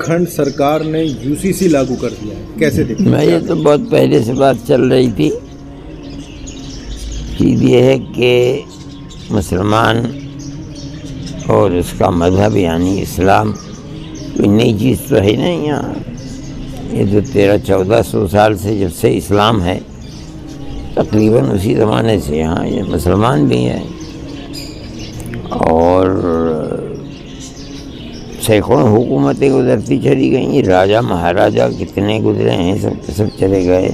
اتراکھنڈ سرکار نے UCC لاگو کر دیا ہے، کیسے دیکھتے ہیں؟ یہ تو بہت پہلے سے بات چل رہی تھی. چیز یہ ہے کہ مسلمان اور اس کا مذہب یعنی اسلام کوئی نئی چیز تو ہے نہیں. یہاں یہ جو 1300-1400 سال سے جب سے اسلام ہے، تقریباً اسی زمانے سے یہاں یہ مسلمان بھی ہیں، اور سینکڑوں حکومتیں گزرتی چلی گئیں. راجہ مہاراجہ کتنے گزرے ہیں، سب چلے گئے.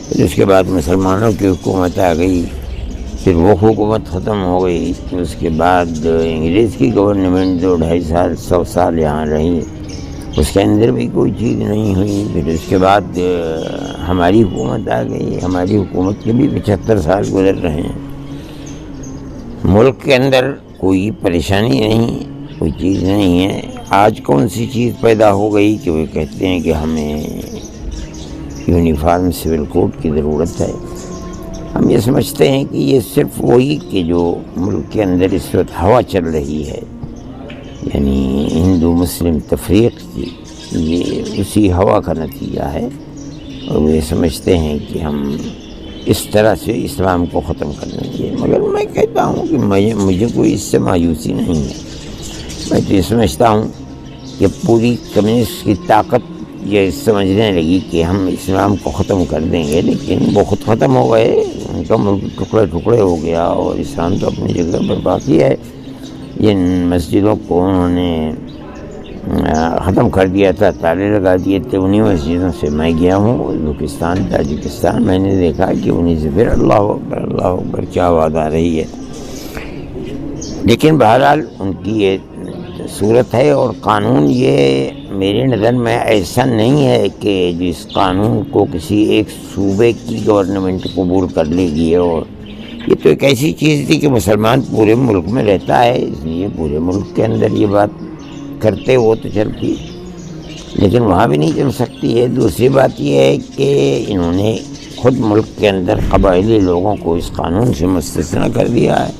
پھر اس کے بعد مسلمانوں کی حکومت آ گئی، پھر وہ حکومت ختم ہو گئی. پھر اس کے بعد انگریز کی گورنمنٹ 2-2.5 100 سال یہاں رہی، اس کے اندر بھی کوئی چیز نہیں ہوئی. پھر اس کے بعد ہماری حکومت آ گئی، ہماری حکومت کے بھی 75 سال گزر رہے ہیں. ملک کے اندر کوئی پریشانی نہیں، کوئی چیز نہیں ہے. آج کون سی چیز پیدا ہو گئی کہ وہ کہتے ہیں کہ ہمیں یونیفارم سول کوڈ کی ضرورت ہے. ہم یہ سمجھتے ہیں کہ یہ صرف وہی کہ جو ملک کے اندر اس وقت ہوا چل رہی ہے، یعنی ہندو مسلم تفریق کی، یہ اسی ہوا کا نتیجہ ہے. اور وہ یہ سمجھتے ہیں کہ ہم اس طرح سے اسلام کو ختم کر دیں گے. مگر میں کہتا ہوں کہ مجھے کوئی اس سے مایوسی نہیں ہے. میں تو یہ سمجھتا ہوں کہ پوری کمیونسٹ کی طاقت یہ سمجھنے لگی کہ ہم اسلام کو ختم کر دیں گے، لیکن وہ خود ختم ہو گئے. ان کا ملک ٹکڑے ٹکڑے ہو گیا، اور اسلام تو اپنی جگہ پر باقی ہے. جن مسجدوں کو انہوں نے ختم کر دیا تھا، تالے لگا دیے تھے، انہیں مسجدوں سے میں گیا ہوں ازبکستان، تاجکستان. میں نے دیکھا کہ انہیں سے پھر اللہ اکبر اللہ اکبر کیا آواز آ رہی ہے. لیکن بہرحال ان کی یہ صورت ہے. اور قانون یہ میری نظر میں ایسا نہیں ہے کہ جس قانون کو کسی ایک صوبے کی گورنمنٹ قبول کر لے گی. اور یہ تو ایک ایسی چیز تھی کہ مسلمان پورے ملک میں رہتا ہے، اس لیے پورے ملک کے اندر یہ بات کرتے وہ تو چلتی، لیکن وہاں بھی نہیں چل سکتی ہے. دوسری بات یہ ہے کہ انہوں نے خود ملک کے اندر قبائلی لوگوں کو اس قانون سے مستثنی کر دیا ہے.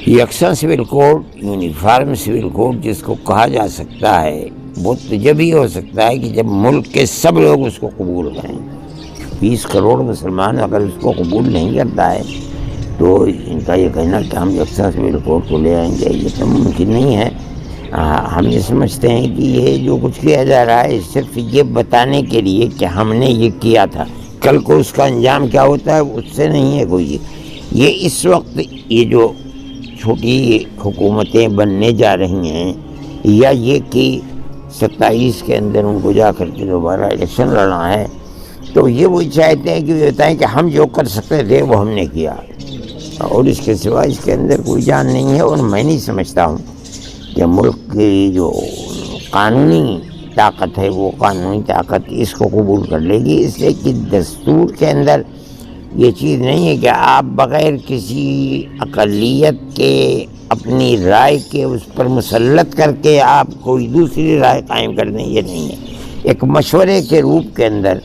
یکساں civil code, uniform civil code جس کو کہا جا سکتا ہے، وہ تو جب ہی ہو سکتا ہے کہ جب ملک کے سب لوگ اس کو قبول کریں. 20 کروڑ مسلمان اگر اس کو قبول نہیں کرتا ہے تو ان کا یہ کہنا کہ ہم یکساں سول کوڈ کو لے آئیں گے، یہ تو ممکن نہیں ہے. ہم یہ سمجھتے ہیں کہ یہ جو کچھ کیا جا رہا ہے صرف یہ بتانے کے لیے کہ ہم نے یہ کیا تھا، کل کو اس کا انجام کیا ہوتا ہے اس سے نہیں ہے کوئی. یہ اس وقت یہ جو چھوٹی حکومتیں بننے جا رہی ہیں، یا یہ کہ 27 کے اندر ان کو جا کر کے دوبارہ الیکشن لڑنا ہے، تو یہ وہی چاہتے ہیں کہ یہ بتائیں کہ ہم جو کر سکتے تھے وہ ہم نے کیا، اور اس کے سوا اس کے اندر کوئی جان نہیں ہے. اور میں نہیں سمجھتا ہوں کہ ملک کی جو قانونی طاقت ہے وہ قانونی طاقت اس کو قبول کر لے گی. اس لیے کہ دستور کے اندر یہ چیز نہیں ہے کہ آپ بغیر کسی اقلیت کے اپنی رائے کے اس پر مسلط کر کے آپ کوئی دوسری رائے قائم کر دیں. یہ نہیں ہے، ایک مشورے کے روپ کے اندر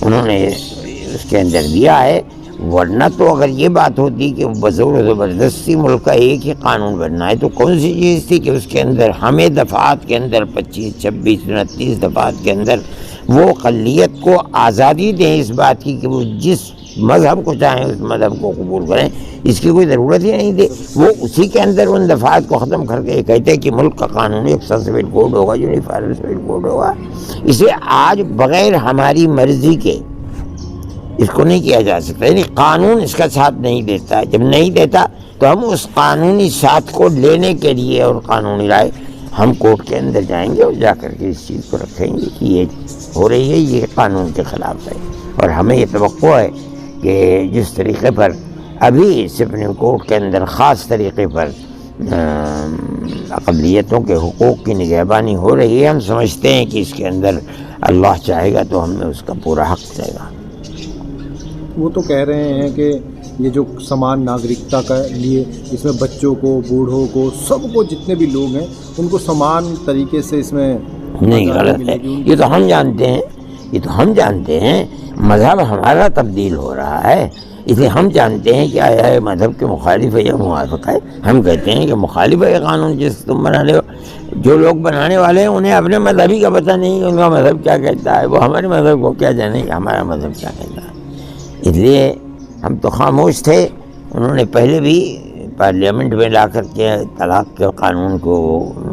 انہوں نے اس کے اندر دیا ہے. ورنہ تو اگر یہ بات ہوتی کہ بزور و زبردستی ملک کا ایک ہی قانون بننا ہے تو کون سی چیز تھی کہ اس کے اندر ہمیں دفعات کے اندر 25 26 29 دفعات کے اندر وہ اقلیت کو آزادی دیں اس بات کی کہ وہ جس مذہب کو چاہیں اس مذہب کو قبول کریں. اس کی کوئی ضرورت ہی نہیں تھی. وہ اسی کے اندر ان دفعات کو ختم کر کے کہتے ہیں کہ ملک کا قانون یکساں سول کوڈ ہوگا، یونیفارم سول کوڈ ہوگا. اسے آج بغیر ہماری مرضی کے اس کو نہیں کیا جا سکتا، یعنی قانون اس کا ساتھ نہیں دیتا. جب نہیں دیتا تو ہم اس قانونی ساتھ کو لینے کے لیے اور قانونی رائے ہم کورٹ کے اندر جائیں گے اور جا کر کے اس چیز کو رکھیں گے کہ یہ ہو رہی ہے، یہ قانون کے خلاف ہے. اور ہمیں یہ توقع ہے کہ جس طریقے پر ابھی سپریم کورٹ کے اندر خاص طریقے پر اقلیتوں کے حقوق کی نگہبانی ہو رہی ہے، ہم سمجھتے ہیں کہ اس کے اندر اللہ چاہے گا تو ہمیں اس کا پورا حق دے گا. وہ تو کہہ رہے ہیں کہ یہ جو سمان ناگرکتا کا لیے اس میں بچوں کو، بوڑھوں کو، سب کو، جتنے بھی لوگ ہیں ان کو سمان طریقے سے اس میں نہیں، غلط ہے. یہ تو ہم جانتے ہیں مذہب ہمارا تبدیل ہو رہا ہے، اس لیے ہم جانتے ہیں کہ آیا ہے مذہب کے مخالف ہے یا موافق ہے. ہم کہتے ہیں کہ مخالف ہے قانون جس تم بنا لے ہو. جو لوگ بنانے والے ہیں انہیں اپنے مذہب ہی کا پتہ نہیں، ان کا مذہب کیا کہتا ہے، وہ ہمارے مذہب کو کیا جانے کہ ہمارا مذہب کیا کہتا ہے۔ اس لیے ہم تو خاموش تھے، انہوں نے پہلے بھی پارلیمنٹ میں لا کر کے طلاق کے قانون کو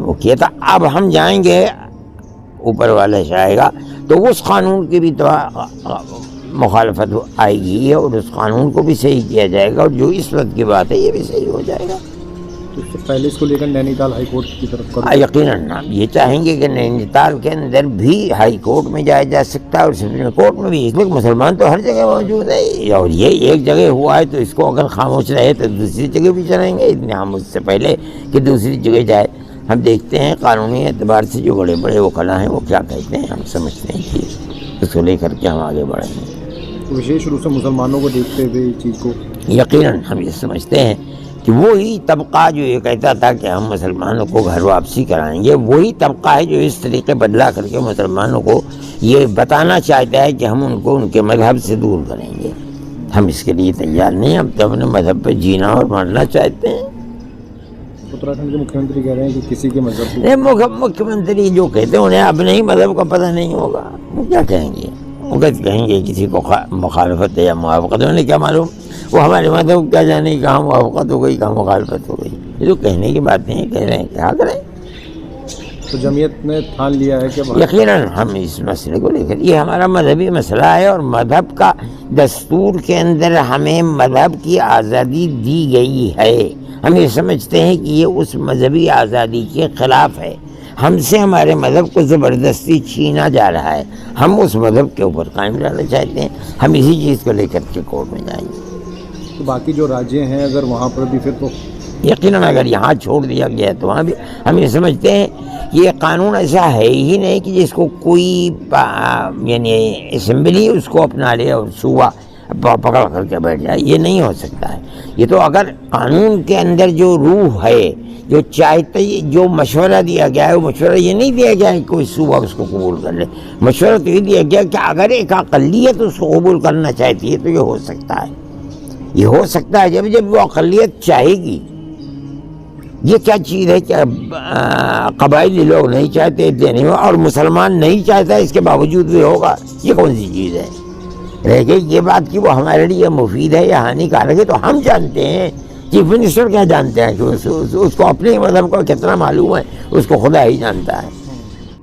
وہ کیا تھا۔ اب ہم جائیں گے، اوپر والا چاہے گا تو اس قانون کی بھی تو مخالفت آئے گی اور اس قانون کو بھی صحیح کیا جائے گا، اور جو اس وقت کی بات ہے یہ بھی صحیح ہو جائے گا۔ تو اس سے پہلے اس کو لے کر نینی تال ہائی کورٹ کی طرف کرو؟ یقیناً ہم یہ چاہیں گے کہ نینی تال کے اندر بھی ہائی کورٹ میں جایا جا سکتا ہے اور سپریم کورٹ میں بھی، اس لیے مسلمان تو ہر جگہ موجود ہے، اور یہ ایک جگہ ہوا ہے تو اس کو اگر خاموش رہے تو دوسری جگہ بھی چلیں گے، اتنے ہم اس سے پہلے کہ دوسری جگہ جائے۔ ہم دیکھتے ہیں قانونی اعتبار سے جو بڑے بڑے وکلا ہیں وہ کیا کہتے ہیں، ہم سمجھتے ہیں کہ اس کو لے کر کے ہم آگے بڑھیں گے۔ وشیش روپ سے مسلمانوں کو دیکھتے ہوئے اس چیز کو یقیناً ہم یہ سمجھتے ہیں کہ وہی طبقہ جو یہ کہتا تھا کہ ہم مسلمانوں کو گھر واپسی کرائیں گے، وہی طبقہ ہے جو اس طریقے بدلا کر کے مسلمانوں کو یہ بتانا چاہتا ہے کہ ہم ان کو ان کے مذہب سے دور کریں گے۔ ہم اس کے لیے تیار نہیں، ہم تو اپنے مذہب پہ جینا اور مرنا چاہتے ہیں۔ اتراکھنڈ کے مکھیہ منتری کہہ رہے ہیں کہ کسی کے مذہب مکھیہ منتری جو کہتے ہیں انہیں اپنے ہی مذہب کا پتہ نہیں ہوگا، وہ کیا کہیں گے؟ وہ کہیں گے کسی کو مخالفت ہے یا موافقت ہے، انہیں کیا معلوم؟ وہ ہمارے مذہب کیا جانے کہاں موافقت ہو گئی کہاں مخالفت ہو گئی، یہ تو کہنے کی باتیں ہیں، کہہ رہے ہیں، کیا کریں؟ تو جمعیت نے ٹھان لیا ہے کہ یقیناً ہم اس مسئلے کو لے کر، یہ ہمارا مذہبی مسئلہ ہے اور مذہب کا دستور کے اندر ہمیں مذہب کی آزادی دی گئی ہے۔ ہم یہ سمجھتے ہیں کہ یہ اس مذہبی آزادی کے خلاف ہے، ہم سے ہمارے مذہب کو زبردستی چھینا جا رہا ہے، ہم اس مذہب کے اوپر قائم رہنا چاہتے ہیں، ہم اسی چیز کو لے کر کے کورٹ میں جائیں گے۔ تو باقی جو راجیہ ہیں اگر وہاں پر بھی پھر تو یقیناً اگر یہاں چھوڑ دیا گیا تو وہاں بھی ہم یہ سمجھتے ہیں کہ یہ قانون ایسا ہے ہی نہیں کہ جس کو کوئی یعنی اسمبلی اس کو اپنا لے اور صوبہ پکڑ کر کے بیٹھ جائے، یہ نہیں ہو سکتا ہے۔ یہ تو اگر قانون کے اندر جو روح ہے، جو چاہتے، جو مشورہ دیا گیا ہے، وہ مشورہ یہ نہیں دیا گیا ہے کہ کوئی صوبہ اس کو قبول کر لے، مشورہ تو یہ دیا گیا کہ اگر ایک اقلیت اس کو قبول کرنا چاہتی ہے تو یہ ہو سکتا ہے، یہ ہو سکتا ہے جب وہ اقلیت چاہے گی۔ یہ کیا چیز ہے کہ قبائلی لوگ نہیں چاہتے دینے میں اور مسلمان نہیں چاہتا اس کے باوجود بھی ہوگا، یہ کون سی چیز ہے؟ رہ گئی یہ بات کہ وہ ہمارے لیے مفید ہے یا ہانیکارک ہے تو ہم جانتے ہیں، چیف منسٹر کیا جانتے ہیں کہ اس کو اپنے مذہب کا کتنا معلوم ہے، اس کو خدا ہی جانتا ہے۔